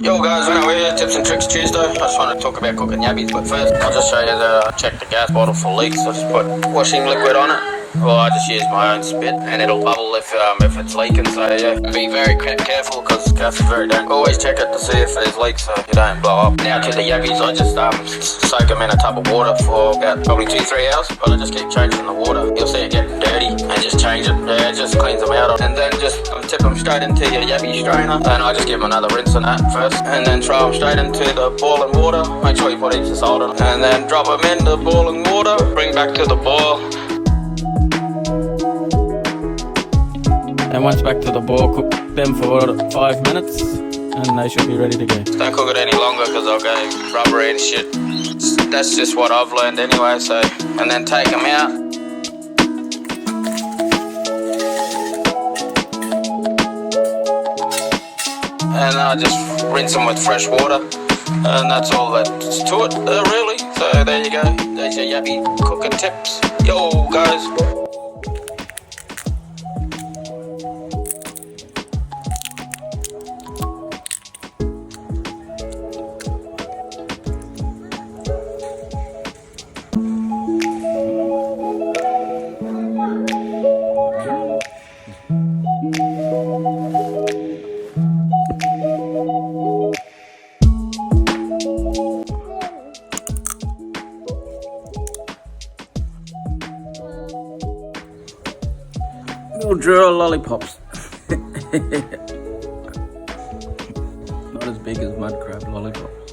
Yo guys, we're here, Tips and Tricks Tuesday. I just want to talk about cooking yabbies, but first I'll just show you check the gas bottle for leaks. I just put washing liquid on it. Well, I just use my own spit and it'll bubble if it's leaking, so yeah. Be very careful because gas is very dangerous. Always check it to see if there's leaks so you don't blow up. Now to the yabbies, I just soak them in a tub of water for about probably 2-3 hours, but I just keep changing the water. You'll see it getting dirty and just change it. Yeah, it just cleans them out. And then just tip them straight into your yabby strainer, and I just give them another rinse on that first, and then throw them straight into the boiling water. Make sure you put heaps of salt in it, and then drop them in the boiling water, bring back to the boil. And once back to the boil, cook them for 5 minutes and they should be ready to go. Don't cook it any longer because they'll go rubbery and shit. That's just what I've learned anyway, so. And then take them out. And I just rinse them with fresh water. And that's all that's to it, really. So there you go. There's your yabby cooking tips. Yo, guys. Little drill lollipops. Not as big as mud crab lollipops.